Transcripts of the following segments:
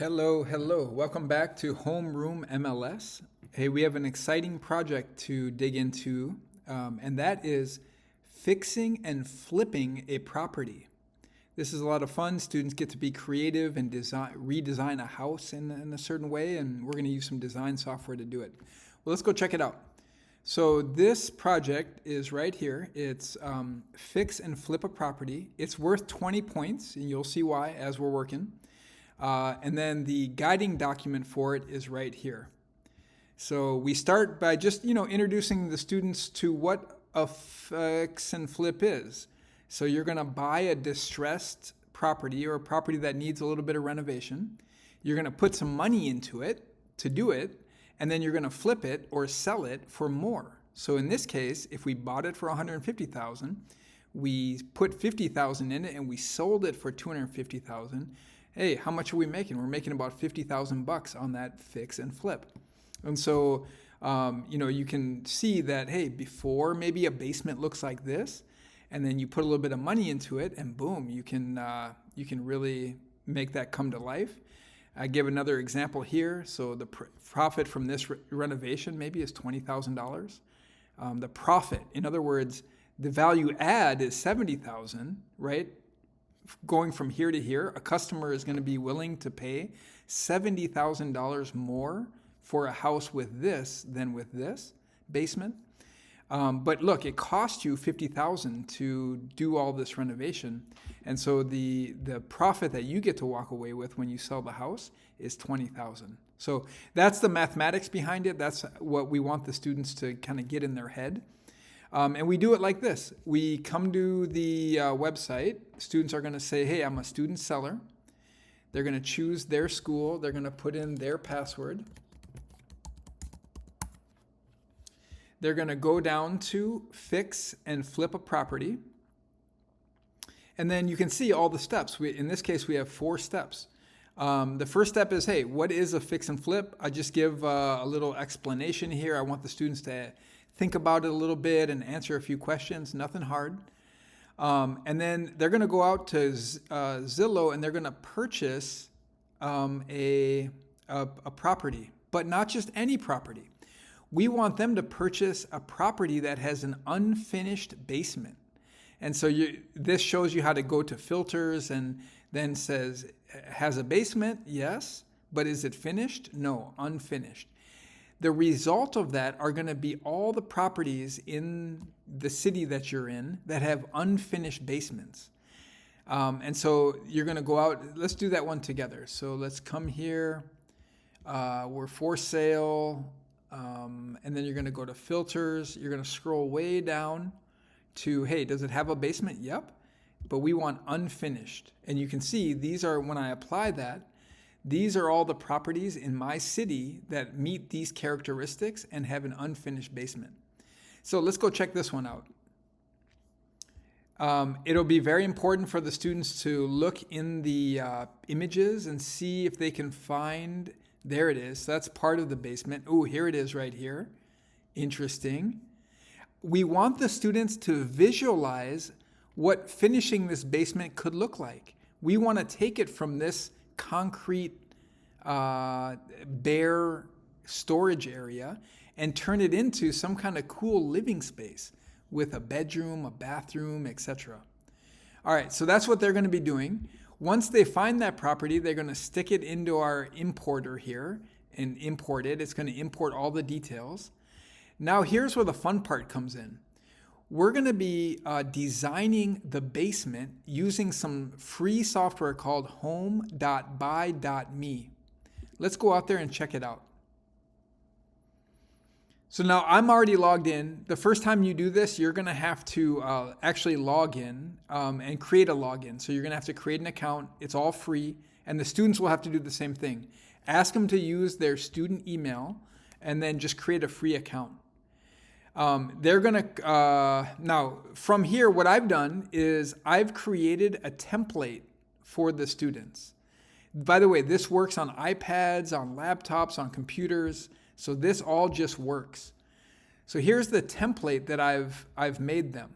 Hello, hello. Welcome back to Homeroom MLS. Hey, we have an exciting project to dig into, and that is fixing and flipping a property. This is a lot of fun. Students get to be creative and redesign a house in a certain way, and we're going to use some design software to do it. Well, let's go check it out. So this project is right here. It's fix and flip a property. It's worth 20 points, and you'll see why as we're working. And then the guiding document for it is right here. So we start by just, introducing the students to what a fix and flip is. So you're going to buy a distressed property or a property that needs a little bit of renovation. You're going to put some money into it to do it, and then you're going to flip it or sell it for more. So in this case, if we bought it for $150,000, we put $50,000 in it and we sold it for $250,000. Hey, how much are we making? We're making about $50,000 on that fix and flip. And so, you can see that, hey, before maybe a basement looks like this, and then you put a little bit of money into it, and boom, you can really make that come to life. I give another example here. So the profit from this renovation maybe is $20,000. The profit, in other words, the value add is $70,000, right? Going from here to here, a customer is going to be willing to pay $70,000 more for a house with this than with this basement. But look, it cost you $50,000 to do all this renovation. And so the profit that you get to walk away with when you sell the house is $20,000. So that's the mathematics behind it. That's what we want the students to kind of get in their head. And we do it like this. We come to the website. Students are going to say, hey, I'm a student seller. They're going to choose their school. They're going to put in their password. They're going to go down to fix and flip a property. And then you can see all the steps. In this case, we have 4 steps. The first step is, hey, what is a fix and flip? I just give a little explanation here. I want the students to think about it a little bit and answer a few questions, nothing hard. And then they're going to go out to Zillow and they're going to purchase a property, but not just any property. We want them to purchase a property that has an unfinished basement. And so this shows you how to go to filters and then says, has a basement? Yes. But is it finished? No, unfinished. The result of that are going to be all the properties in the city that you're in that have unfinished basements. And so you're going to go out. Let's do that one together. So let's come here. We're for sale. And then you're going to go to filters. You're going to scroll way down to, hey, does it have a basement? Yep. But we want unfinished. And you can see these are, when I apply that, these are all the properties in my city that meet these characteristics and have an unfinished basement. So let's go check this one out. It'll be very important for the students to look in the images and see if they can find, there it is. So that's part of the basement. Oh, here it is right here. Interesting. We want the students to visualize what finishing this basement could look like. We want to take it from this concrete, bare storage area and turn it into some kind of cool living space with a bedroom, a bathroom, etc. All right, so that's what they're going to be doing. Once they find that property, they're going to stick it into our importer here and import it. It's going to import all the details. Now here's where the fun part comes in. We're going to be designing the basement using some free software called home.buy.me. Let's go out there and check it out. So now I'm already logged in. The first time you do this, you're going to have to actually log in and create a login. So you're going to have to create an account. It's all free. And the students will have to do the same thing. Ask them to use their student email and then just create a free account. They're going to, now from here, what I've done is I've created a template for the students. By the way, this works on iPads, on laptops, on computers. So this all just works. So here's the template that I've made them.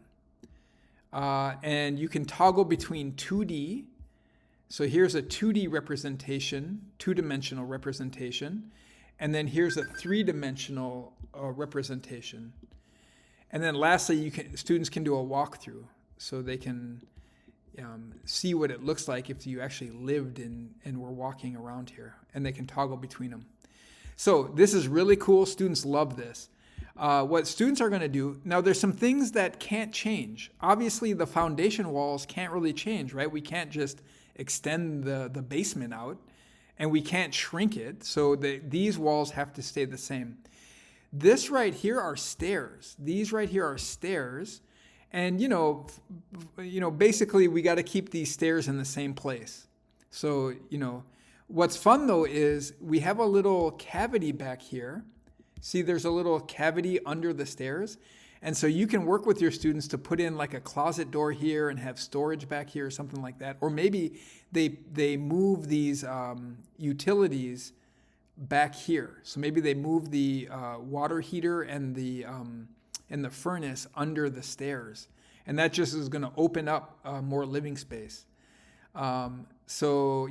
And you can toggle between 2D So here's a 2D representation, two-dimensional representation, and then here's a three-dimensional representation. And then lastly, students can do a walkthrough, so they can see what it looks like if you actually lived and were walking around here, and they can toggle between them. So this is really cool. Students love this. What students are going to do, now there's some things that can't change. Obviously, the foundation walls can't really change, right? We can't just extend the basement out, and we can't shrink it. So these walls have to stay the same. This right here are stairs. These right here are stairs. And, basically we got to keep these stairs in the same place. So, what's fun though is we have a little cavity back here. See, there's a little cavity under the stairs. And so you can work with your students to put in like a closet door here and have storage back here or something like that. Or maybe they move these utilities back here. So maybe they move the water heater and the furnace under the stairs. And that just is going to open up more living space. So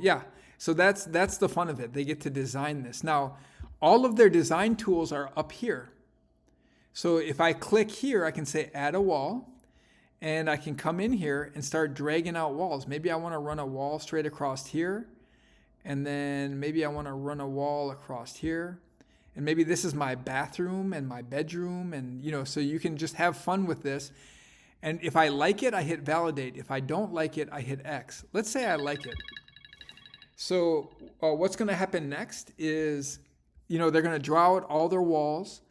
that's the fun of it. They get to design this. Now, all of their design tools are up here. So if I click here, I can say add a wall, and I can come in here and start dragging out walls. Maybe I want to run a wall straight across here, and then maybe I want to run a wall across here. And maybe this is my bathroom and my bedroom, and so you can just have fun with this. And if I like it, I hit validate. If I don't like it, I hit X. Let's say I like it. So what's going to happen next is, they're going to draw out all their walls,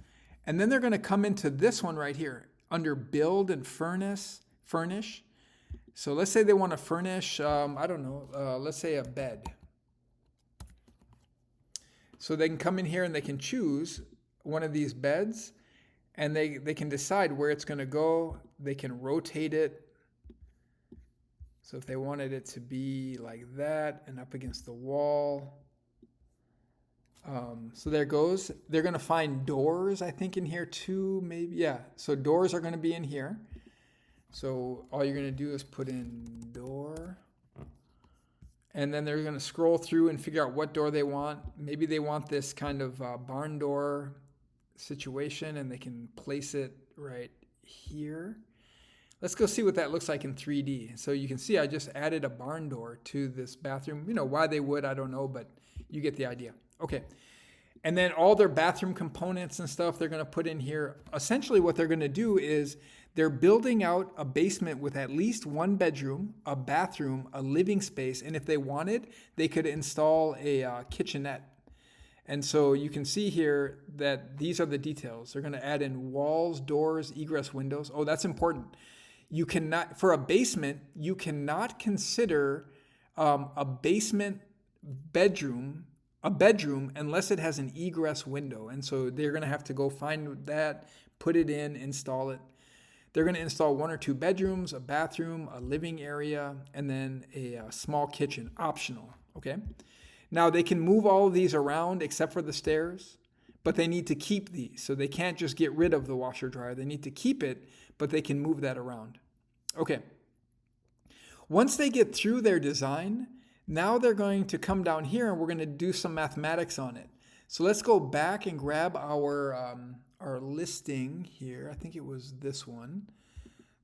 and then they're going to come into this one right here under build and furnish. So let's say they want to furnish, let's say a bed. So they can come in here and they can choose one of these beds, and they can decide where it's going to go. They can rotate it. So if they wanted it to be like that and up against the wall. So there it goes. They're going to find doors, I think, in here too, maybe. Yeah, so doors are going to be in here. So all you're going to do is put in door. And then they're going to scroll through and figure out what door they want. Maybe they want this kind of barn door situation, and they can place it right here. Let's go see what that looks like in 3D. So you can see I just added a barn door to this bathroom. Why they would, I don't know, but you get the idea. Okay. And then all their bathroom components and stuff they're going to put in here. Essentially what they're going to do is they're building out a basement with at least one bedroom, a bathroom, a living space, and if they wanted, they could install a kitchenette. And so you can see here that these are the details. They're going to add in walls, doors, egress windows. Oh, that's important. You cannot, for a basement, you cannot consider a basement bedroom a bedroom unless it has an egress window. And so they're going to have to go find that, put it in, install it. They're going to install 1 or 2 bedrooms, a bathroom, a living area, and then a small kitchen, optional. Okay. Now they can move all of these around except for the stairs, but they need to keep these. So they can't just get rid of the washer dryer. They need to keep it, but they can move that around. Okay. Once they get through their design, now they're going to come down here and we're going to do some mathematics on it. So let's go back and grab our listing here. I think it was this one.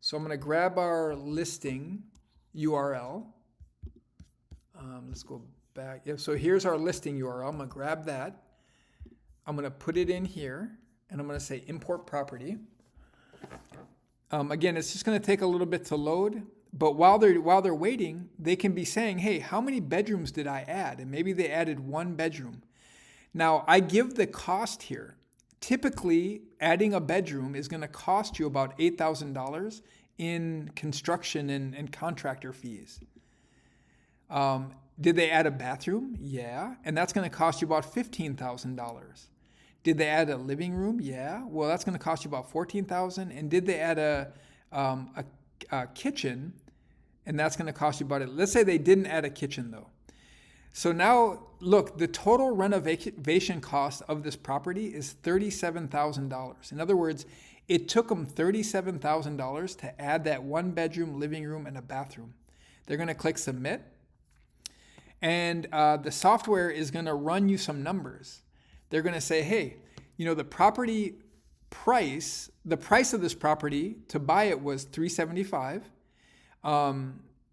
So I'm going to grab our listing URL. Let's go back. Yeah, so here's our listing URL. I'm going to grab that. I'm going to put it in here and I'm going to say import property. Again, it's just going to take a little bit to load. But while they're waiting, they can be saying, hey, how many bedrooms did I add? And maybe they added 1 bedroom. Now, I give the cost here. Typically, adding a bedroom is going to cost you about $8,000 in construction and contractor fees. Did they add a bathroom? Yeah. And that's going to cost you about $15,000. Did they add a living room? Yeah. Well, that's going to cost you about $14,000. And did they add a kitchen? And that's going to cost you about it. Let's say they didn't add a kitchen though. So now look, the total renovation cost of this property is $37,000. In other words, it took them $37,000 to add that 1 bedroom, living room, and a bathroom. They're going to click submit. And the software is going to run you some numbers. They're going to say, hey, the property price, the price of this property to buy it was $375.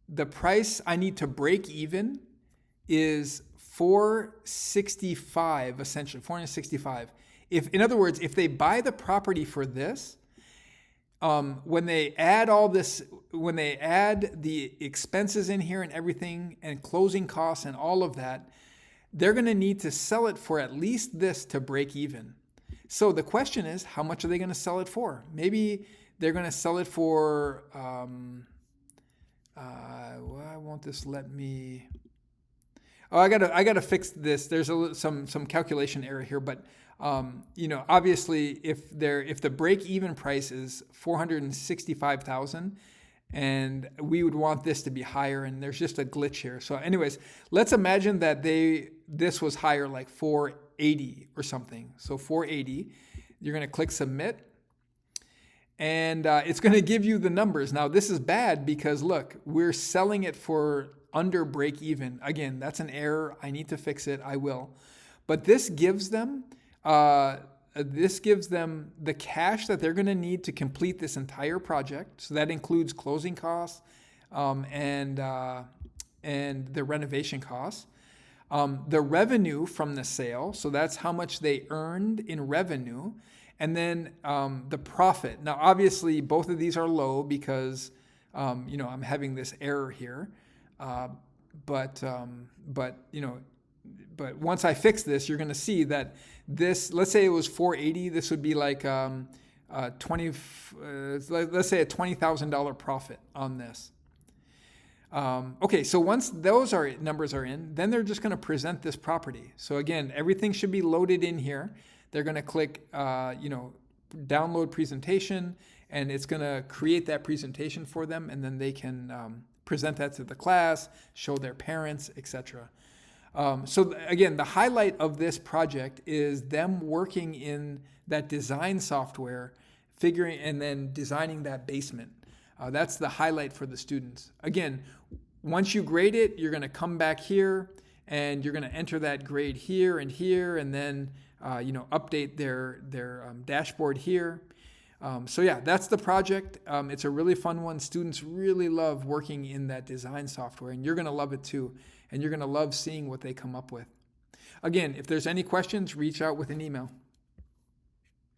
The price I need to break even is $465, essentially $465. In other words, if they buy the property for this, when they add the expenses in here and everything and closing costs and all of that, they're going to need to sell it for at least this to break even. So the question is, how much are they going to sell it for? Maybe they're going to sell it for, why won't this let me? Oh, I gotta fix this. There's some calculation error here, but obviously if the break-even price is $465,000, and we would want this to be higher, and there's just a glitch here. So, anyways, let's imagine that this was higher, like $480 or something. So $480. You're gonna click submit, and it's gonna give you the numbers. Now this is bad because look, we're selling it for under break even. Again, that's an error. I need to fix it. I will. But this gives them the cash that they're going to need to complete this entire project. So that includes closing costs and the renovation costs. The revenue from the sale. So that's how much they earned in revenue. And then the profit. Now, obviously, both of these are low because I'm having this error here. But once I fix this, you're going to see that this, let's say it was 480, this would be like let's say a $20,000 profit on this. Okay, so once those numbers are in, then they're just going to present this property. So again, everything should be loaded in here. They're going to click, download presentation, and it's going to create that presentation for them, and then they can present that to the class, show their parents, etc. So again, the highlight of this project is them working in that design software, figuring and then designing that basement. That's the highlight for the students. Again, once you grade it, you're going to come back here and you're going to enter that grade here, and then update their dashboard here. So yeah, that's the project. It's a really fun one. Students really love working in that design software, and you're going to love it too. And you're going to love seeing what they come up with. Again, if there's any questions, reach out with an email.